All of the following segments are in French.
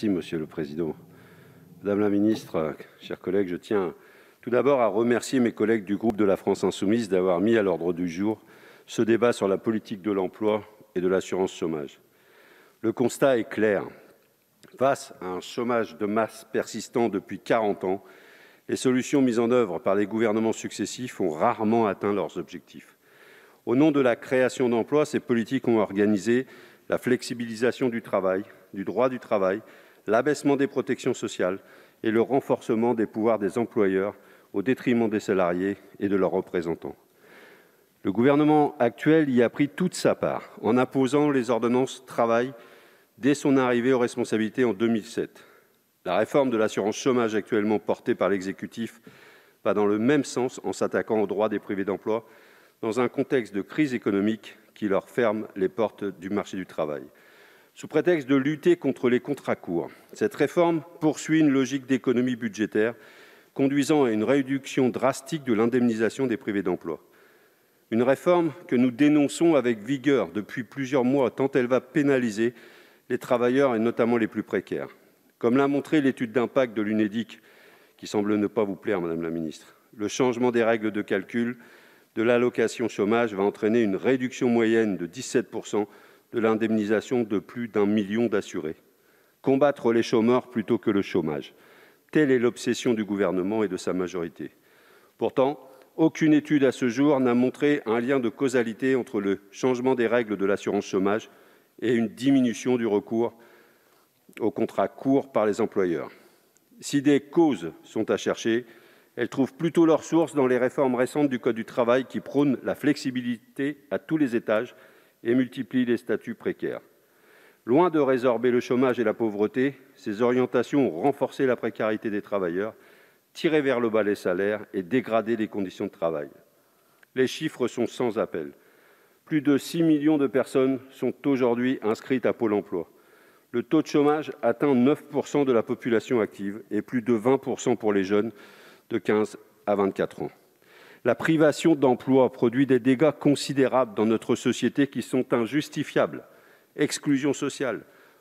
Merci, Monsieur le Président. Madame la ministre, chers collègues, je tiens tout d'abord à remercier mes collègues du groupe de la France insoumise d'avoir mis à l'ordre du jour ce débat sur la politique de l'emploi et de l'assurance chômage. Le constat est clair. Face à un chômage de masse persistant depuis 40 ans, les solutions mises en œuvre par les gouvernements successifs ont rarement atteint leurs objectifs. Au nom de la création d'emplois, ces politiques ont organisé la flexibilisation du travail, du droit du travail, l'abaissement des protections sociales et le renforcement des pouvoirs des employeurs au détriment des salariés et de leurs représentants. Le gouvernement actuel y a pris toute sa part en imposant les ordonnances travail dès son arrivée aux responsabilités en 2007. La réforme de l'assurance chômage actuellement portée par l'exécutif va dans le même sens en s'attaquant aux droits des privés d'emploi dans un contexte de crise économique qui leur ferme les portes du marché du travail. Sous prétexte de lutter contre les contrats courts, cette réforme poursuit une logique d'économie budgétaire conduisant à une réduction drastique de l'indemnisation des privés d'emploi. Une réforme que nous dénonçons avec vigueur depuis plusieurs mois, tant elle va pénaliser les travailleurs et notamment les plus précaires. Comme l'a montré l'étude d'impact de l'UNEDIC, qui semble ne pas vous plaire, Madame la Ministre, le changement des règles de calcul de l'allocation chômage va entraîner une réduction moyenne de 17% de l'indemnisation de plus d'1 million d'assurés. Combattre les chômeurs plutôt que le chômage. Telle est l'obsession du gouvernement et de sa majorité. Pourtant, aucune étude à ce jour n'a montré un lien de causalité entre le changement des règles de l'assurance chômage et une diminution du recours aux contrats courts par les employeurs. Si des causes sont à chercher, elles trouvent plutôt leur source dans les réformes récentes du Code du travail qui prônent la flexibilité à tous les étages et multiplient les statuts précaires. Loin de résorber le chômage et la pauvreté, ces orientations ont renforcé la précarité des travailleurs, tiré vers le bas les salaires et dégradé les conditions de travail. Les chiffres sont sans appel. Plus de 6 millions de personnes sont aujourd'hui inscrites à Pôle emploi. Le taux de chômage atteint 9% de la population active et plus de 20% pour les jeunes de 15 à 24 ans. La privation d'emploi produit des dégâts considérables dans notre société qui sont injustifiables. Exclusion sociale,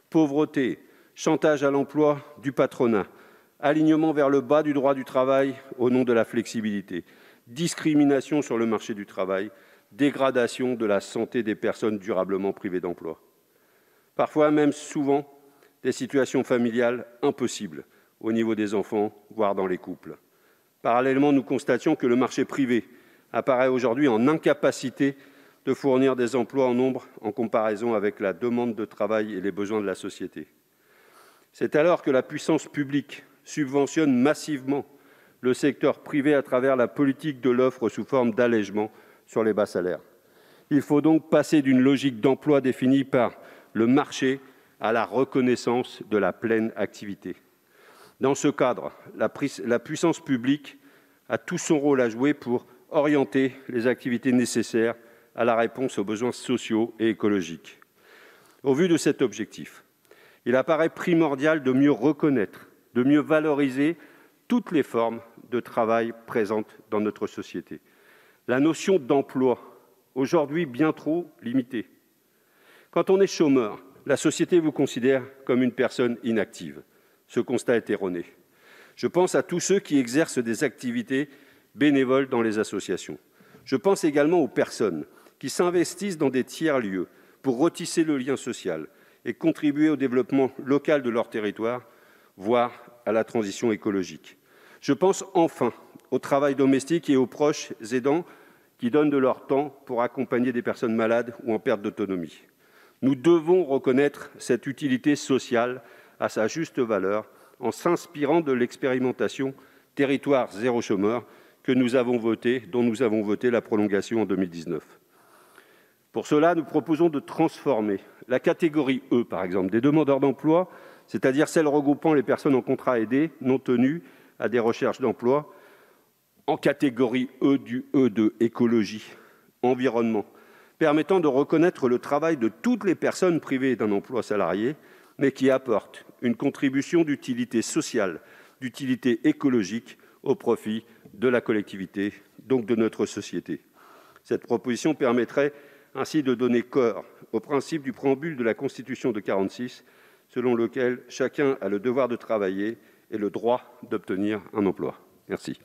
pauvreté, chantage à l'emploi du patronat, alignement vers le bas du droit du travail au nom de la flexibilité, discrimination sur le marché du travail, dégradation de la santé des personnes durablement privées d'emploi. Parfois même souvent des situations familiales impossibles au niveau des enfants, voire dans les couples. Parallèlement, nous constations que le marché privé apparaît aujourd'hui en incapacité de fournir des emplois en nombre en comparaison avec la demande de travail et les besoins de la société. C'est alors que la puissance publique subventionne massivement le secteur privé à travers la politique de l'offre sous forme d'allègement sur les bas salaires. Il faut donc passer d'une logique d'emploi définie par le marché à la reconnaissance de la pleine activité. Dans ce cadre, la puissance publique a tout son rôle à jouer pour orienter les activités nécessaires à la réponse aux besoins sociaux et écologiques. Au vu de cet objectif, il apparaît primordial de mieux reconnaître, de mieux valoriser toutes les formes de travail présentes dans notre société. La notion d'emploi, aujourd'hui bien trop limitée. Quand on est chômeur, la société vous considère comme une personne inactive. Ce constat est erroné. Je pense à tous ceux qui exercent des activités bénévoles dans les associations. Je pense également aux personnes qui s'investissent dans des tiers-lieux pour retisser le lien social et contribuer au développement local de leur territoire, voire à la transition écologique. Je pense enfin au travail domestique et aux proches aidants qui donnent de leur temps pour accompagner des personnes malades ou en perte d'autonomie. Nous devons reconnaître cette utilité sociale à sa juste valeur en s'inspirant de l'expérimentation « Territoire zéro chômeur » dont nous avons voté la prolongation en 2019. Pour cela, nous proposons de transformer la catégorie E, par exemple, des demandeurs d'emploi, c'est-à-dire celle regroupant les personnes en contrat aidé non tenues à des recherches d'emploi, en catégorie E du E de écologie, environnement, permettant de reconnaître le travail de toutes les personnes privées d'un emploi salarié, mais qui apportent une contribution d'utilité sociale, d'utilité écologique au profit de la collectivité, donc de notre société. Cette proposition permettrait ainsi de donner corps au principe du préambule de la Constitution de 1946 selon lequel chacun a le devoir de travailler et le droit d'obtenir un emploi. Merci.